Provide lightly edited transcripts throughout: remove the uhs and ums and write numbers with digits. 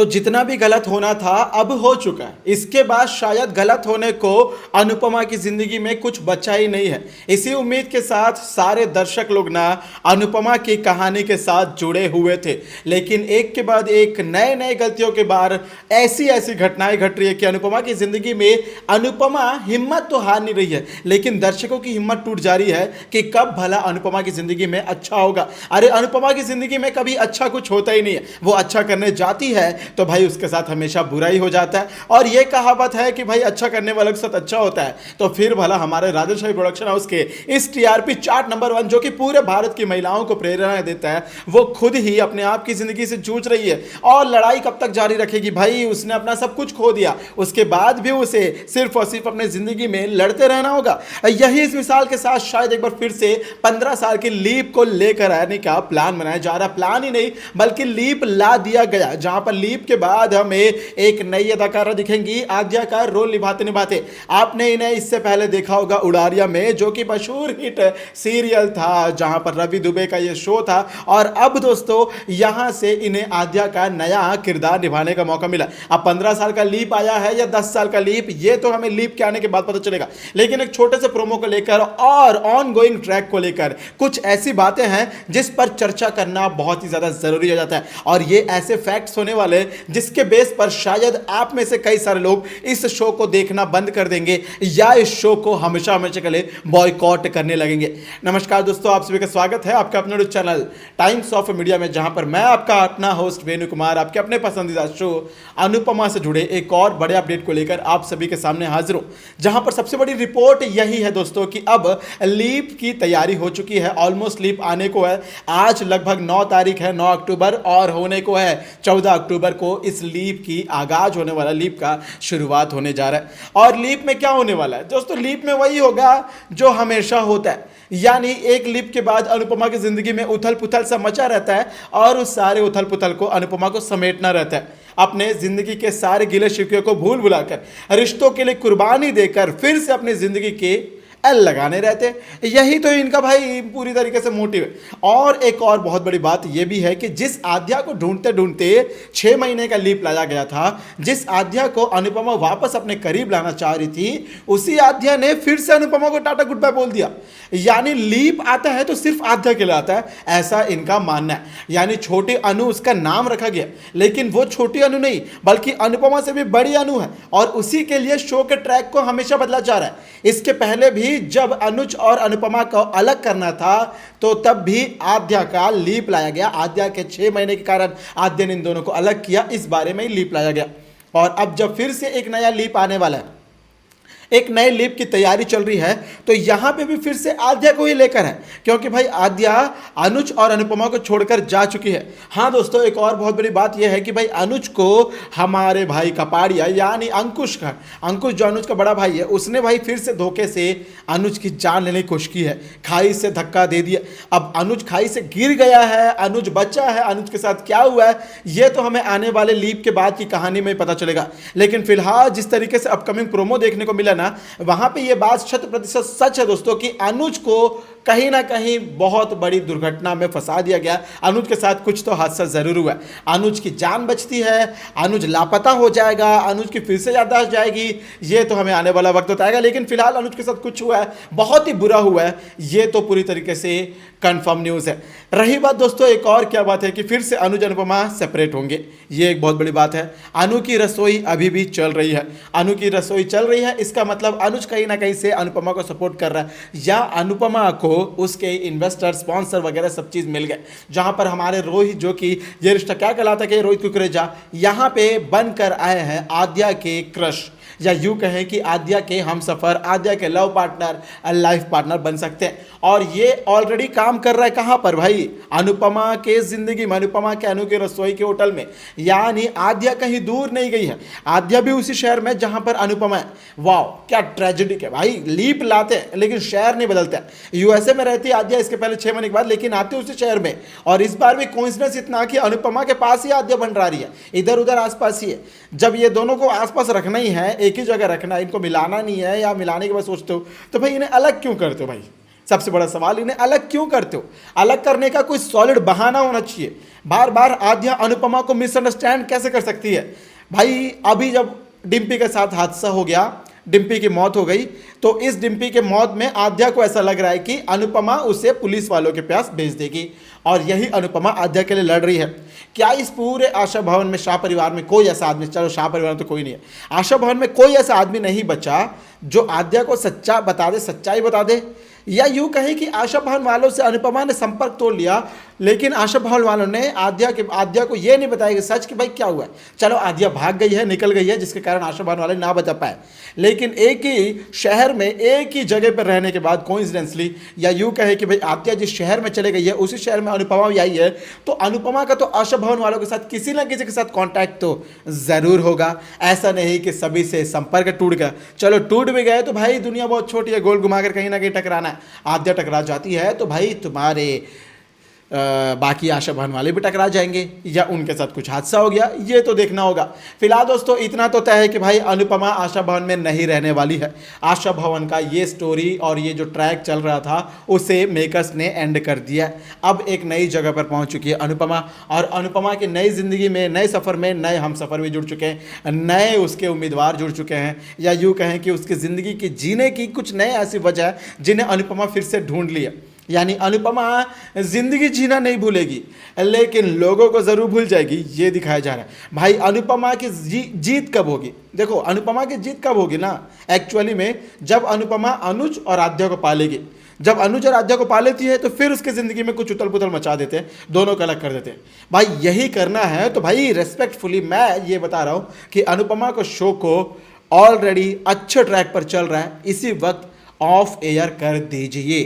तो जितना भी गलत होना था अब हो चुका है। इसके बाद शायद गलत होने को अनुपमा की जिंदगी में कुछ बचा ही नहीं है। इसी उम्मीद के साथ सारे दर्शक लोग ना अनुपमा की कहानी के साथ जुड़े हुए थे, लेकिन एक के बाद एक नए नए गलतियों के बाद ऐसी ऐसी घटनाएं घट रही है कि अनुपमा की जिंदगी में अनुपमा हिम्मत तो हार नहीं रही है, लेकिन दर्शकों की हिम्मत टूट जा रही है कि कब भला अनुपमा की जिंदगी में अच्छा होगा। अरे अनुपमा की जिंदगी में कभी अच्छा कुछ होता ही नहीं है। वो अच्छा करने जाती है तो भाई उसके साथ हमेशा बुरा ही हो जाता है। और ये कहावत है कि भाई अच्छा करने वाले के साथ अच्छा होता है। तो फिर भला हमारे राजशाही प्रोडक्शन हाउस के इस टीआरपी चार्ट नंबर 1 जो कि पूरे भारत की महिलाओं को प्रेरणा देता है, वो खुद ही अपने आप की जिंदगी से जूझ रही है। और लड़ाई कब तक जारी रखेगी भाई? उसने अपना सब कुछ खो दिया, उसके बाद भी उसे सिर्फ और सिर्फ अपने जिंदगी में लड़ते रहना होगा। यही इस मिसाल के साथ शायद एक बार फिर से 15 साल की लीप को लेकर आने का प्लान बनाया जा रहा। प्लान ही नहीं बल्कि लीप ला दिया गया, जहां पर लीप के बाद हमें एक नई अदाकारा दिखेंगी आद्या का रोल निभाते निभाते। आपने इन्हें इससे पहले देखा होगा उड़ारिया में, जो कि मशहूर हिट सीरियल था जहां पर रवि दुबे का यह शो था। और अब दोस्तों यहां से इन्हें आद्या का नया किरदार निभाने का मौका मिला। अब 15 साल का लीप आया है या 10 साल का लीप, ये तो हमें लीप के आने के बाद पता चलेगा। लेकिन एक छोटे से प्रोमो को लेकर और ऑन गोइंग ट्रैक को लेकर कुछ ऐसी बातें हैं जिस पर चर्चा करना बहुत ही ज्यादा जरूरी हो जाता है। और ये ऐसे फैक्ट्स होने वाले जिसके बेस पर शायद आप में से कई सारे लोग इस शो को देखना बंद कर देंगे या इस शो को हमेशा हमेशा के लिए बॉयकॉट करने लगेंगे। नमस्कार दोस्तों, आप सभी का स्वागत है आपका अपने चैनल टाइम्स ऑफ मीडिया में, जहां पर मैं आपका अपना होस्ट वेणु कुमार आपके अपने पसंदीदा शो अनुपमा से जुड़े एक और बड़े अपडेट को लेकर आप सभी के सामने हाजिर हूं। जहां पर सबसे बड़ी रिपोर्ट यही है दोस्तों कि अब लीप की तैयारी हो चुकी है। ऑलमोस्ट लीप आने को है। आज लगभग 9 तारीख है, 9 अक्टूबर, और होने को है 14 अक्टूबर को इस लीप की आगाज होने वाला, लीप का शुरुआत होने जा रहा है। और लीप में क्या होने वाला है दोस्तों? लीप में वही होगा जो हमेशा होता है, यानी एक लीप के बाद अनुपमा की जिंदगी में उथल पुथल सा मचा रहता है और उस सारे उथल पुथल को अनुपमा को समेटना रहता है। अपने जिंदगी के सारे गिले शिकवे को भूल भुलाकर, रिश्तों के लिए कुर्बानी देकर फिर से अपनी जिंदगी के एल लगाने रहते हैं। यही तो इनका भाई पूरी तरीके से मोटिव है। और एक और बहुत बड़ी बात यह भी है कि जिस आद्या को ढूंढते ढूंढते 6 महीने का लीप लाया गया था, जिस आद्या को अनुपमा वापस अपने करीब लाना चाह रही थी, उसी आद्या ने फिर से अनुपमा को टाटा गुड बाय बोल दिया। यानी लीप आता है तो सिर्फ आद्या के लिए आता है, ऐसा इनका मानना है। यानी छोटी अनु उसका नाम रखा गया, लेकिन वो छोटी अनु नहीं बल्कि अनुपमा से भी बड़ी अनु है। और उसी के लिए शो के ट्रैक को हमेशा बदला जा रहा है। इसके पहले भी जब अनुज और अनुपमा को अलग करना था तो तब भी आद्या का लीप लाया गया। आद्या के 6 महीने के कारण आद्या ने इन दोनों को अलग किया, इस बारे में ही लीप लाया गया। और अब जब फिर से एक नया लीप आने वाला है, एक नए लीप की तैयारी चल रही है, तो यहां पे भी फिर से आद्या को ही लेकर है, क्योंकि भाई आद्या अनुज और अनुपमा को छोड़कर जा चुकी है। हाँ दोस्तों, एक और बहुत बड़ी बात यह है कि भाई अनुज को हमारे भाई कपाड़िया यानी अंकुश जो अनुज का बड़ा भाई है, उसने भाई फिर से धोखे से अनुज की जान लेने की कोशिश की है। खाई से धक्का दे दिया। अब अनुज खाई से गिर गया है, अनुज बचा है, अनुज के साथ क्या हुआ है यह तो हमें आने वाले लीप के बाद की कहानी में पता चलेगा। लेकिन फिलहाल जिस तरीके से अपकमिंग प्रोमो देखने को मिला, वहां पे यह बात 100% सच है दोस्तों कि अनुज को कहीं ना कहीं बहुत बड़ी दुर्घटना में फंसा दिया गया। अनुज के साथ कुछ तो हादसा जरूर हुआ है। अनुज की जान बचती है, अनुज लापता हो जाएगा, अनुज की फिर से याददाश्त जाएगी, ये तो हमें आने वाला वक्त बताएगा। लेकिन फिलहाल अनुज के साथ कुछ हुआ है, बहुत ही बुरा हुआ है, ये तो पूरी तरीके से कंफर्म न्यूज है। रही बात दोस्तों एक और क्या बात है कि फिर से अनुज अनुपमा सेपरेट होंगे, ये एक बहुत बड़ी बात है। अनु की रसोई अभी भी चल रही है, अनु की रसोई चल रही है। इसका मतलब अनुज कहीं ना कहीं से अनुपमा को सपोर्ट कर रहा है, या अनुपमा को उसके इन्वेस्टर स्पॉन्सर वगैरह सब चीज मिल गए। जहां पर हमारे रोहित, जो कि ये रिश्ता क्या कहलाता है, रोहित कुकरेजा, यहां पे बनकर आए हैं आद्या के क्रश, या यूं कहें कि आद्या के हमसफर, आद्या के लव पार्टनर, लाइफ पार्टनर बन सकते हैं। और ये ऑलरेडी काम कर रहा है कहां पर भाई? अनुपमा के जिंदगी में, अनुपमा के अनु के रसोई के होटल में। यानी आद्या कहीं दूर नहीं गई है, आद्या भी उसी शहर में जहां पर अनुपमा है। वाह क्या ट्रेजेडी है भाई, लीप लाते हैं लेकिन शहर नहीं बदलते। यूएसए में रहती आद्या इसके पहले 6 महीने के बाद, लेकिन आती उसी शहर में। और इस बार भी कोइंसिडेंस इतना कि अनुपमा के पास ही आद्या बन रही है, इधर उधर आसपास ही है। जब ये दोनों को आसपास रखना ही है, एक ही जगह रखना है, इनको मिलाना नहीं है, या मिलाने के बाद सोचते हो तो भाई इन्हें अलग क्यों करते हो भाई? सबसे बड़ा सवाल, इन्हें अलग क्यों करते हो? अलग करने का कोई सॉलिड बहाना होना चाहिए। बार बार आद्या अनुपमा को मिसअंडरस्टैंड कैसे कर सकती है? भाई अभी जब डिम्पी के साथ हादसा हो गया, डिम्पी की मौत हो गई, तो इस डिम्पी के मौत में आद्या को ऐसा लग रहा है कि अनुपमा उसे पुलिस वालों के पास भेज देगी, और यही अनुपमा आद्या के लिए लड़ रही है। क्या इस पूरे आशा भवन में, शाह परिवार में कोई ऐसा आदमी, चलो शाह परिवार में तो कोई नहीं है, आशा भवन में कोई ऐसा आदमी नहीं बचा जो आद्या को सच्चा बता दे, सच्चाई बता दे? या यूं कहें कि आशा भवन वालों से अनुपमा ने संपर्क तोड़ लिया, लेकिन आशा भवन वालों ने आद्या को यह नहीं बताया कि सच कि भाई क्या हुआ है। चलो आद्या भाग गई है, निकल गई है, जिसके कारण आशा भवन वाले ना बता पाए, लेकिन एक ही शहर में एक ही जगह पर रहने के बाद कोइंसिडेंटली, या यूं कहे कि भाई आद्या जिस शहर में चले गई है उसी शहर में अनुपमा भी आई है, तो अनुपमा का तो आशा भवन वालों के साथ किसी ना किसी के साथ कॉन्टैक्ट तो जरूर होगा। ऐसा नहीं कि सभी से संपर्क टूट गया। चलो टूट भी गए तो भाई दुनिया बहुत छोटी है, गोल घुमाकर कहीं ना कहीं टकराना है। आद्या टकरा जाती है तो भाई तुम्हारे बाकी आशा भवन वाले भी टकरा जाएंगे, या उनके साथ कुछ हादसा हो गया, ये तो देखना होगा। फिलहाल दोस्तों इतना तो तय है कि भाई अनुपमा आशा भवन में नहीं रहने वाली है। आशा भवन का ये स्टोरी और ये जो ट्रैक चल रहा था उसे मेकर्स ने एंड कर दिया। अब एक नई जगह पर पहुंच चुकी है अनुपमा, और अनुपमा की नई जिंदगी में, नए सफ़र में नए हम सफ़र भी जुड़ चुके हैं, नए उसके उम्मीदवार जुड़ चुके हैं, या यूँ कहें कि उसकी ज़िंदगी की जीने की कुछ नए ऐसी वजह है जिन्हें अनुपमा फिर से ढूंढ लिया। यानी अनुपमा जिंदगी जीना नहीं भूलेगी, लेकिन लोगों को जरूर भूल जाएगी, ये दिखाया जा रहा है। भाई अनुपमा की जीत कब होगी? देखो अनुपमा की जीत कब होगी ना, एक्चुअली में जब अनुपमा अनुज और आद्या को पालेगी। जब अनुज और आद्या को पा लेती है तो फिर उसकी ज़िंदगी में कुछ उथल पुथल मचा देते हैं, दोनों को अलग कर देते हैं। भाई यही करना है तो भाई रेस्पेक्टफुली मैं ये बता रहा हूँ कि अनुपमा को शो को ऑलरेडी अच्छे ट्रैक पर चल रहा है, इसी वक्त ऑफ एयर कर दीजिए।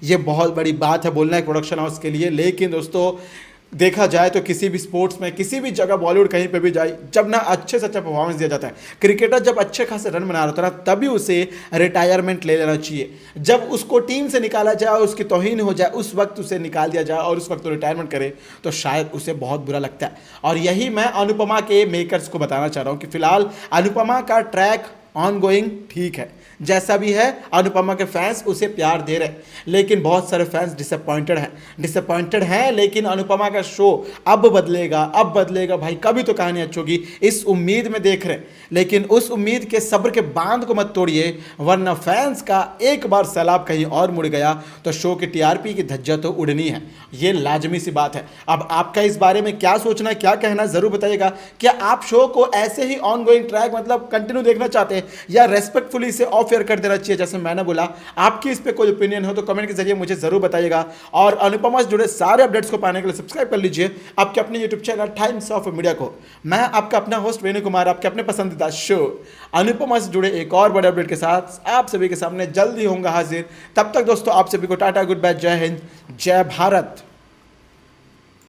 ये बहुत बड़ी बात है बोलना एक प्रोडक्शन हाउस के लिए। लेकिन दोस्तों देखा जाए तो किसी भी स्पोर्ट्स में, किसी भी जगह, बॉलीवुड कहीं पे भी जाए, जब ना अच्छे से अच्छा परफॉर्मेंस दिया जाता है, क्रिकेटर जब अच्छे खासे रन बना रहा था ना, तभी उसे रिटायरमेंट ले लेना चाहिए। जब उसको टीम से निकाला जाए और उसकी तौहीन हो जाए, उस वक्त उसे निकाल दिया जाए और उस वक्त तो रिटायरमेंट करे, तो शायद उसे बहुत बुरा लगता है। और यही मैं अनुपमा के मेकर्स को बताना चाह रहा हूँ कि फिलहाल अनुपमा का ट्रैक ऑन गोइंग ठीक है, जैसा भी है। अनुपमा के फैंस उसे प्यार दे रहे हैं, लेकिन बहुत सारे फैंस डिसअपॉइंटेड हैं। लेकिन अनुपमा का शो अब बदलेगा भाई, कभी तो कहानी अच्छी होगी, इस उम्मीद में देख रहे हैं। लेकिन उस उम्मीद के सब्र के बांध को मत तोड़िए, वरना फैंस का एक बार सैलाब कहीं और मुड़ गया तो शो की टीआरपी की धज्जियां तो उड़नी है, ये लाजमी सी बात है। अब आपका इस बारे में क्या सोचना, क्या कहना, जरूर बताइएगा। क्या आप शो को ऐसे ही ऑन गोइंग ट्रैक मतलब कंटिन्यू देखना चाहते हैं, या रेस्पेक्टफुली इसे ऑफ एयर कर देना चाहिए जैसे मैंने बोला? आपकी इस पे कोई ओपिनियन हो तो कमेंट के जरिए मुझे जरूर बताइएगा। और अनुपमा से जुड़े सारे अपडेट्स को पाने के लिए सब्सक्राइब कर लीजिए आपके अपने YouTube channel times of media को। मैं आपका अपना होस्ट वेणु कुमार, आपके अपने पसंदीदा शो अनुपमा से जुड़े एक और बड़े अपडेट के साथ आप सभी के सामने जल्दी होऊंगा हाजिर। तब तक दोस्तों आप सभी को टाटा, गुड बाय, जय हिंद, जय भारत।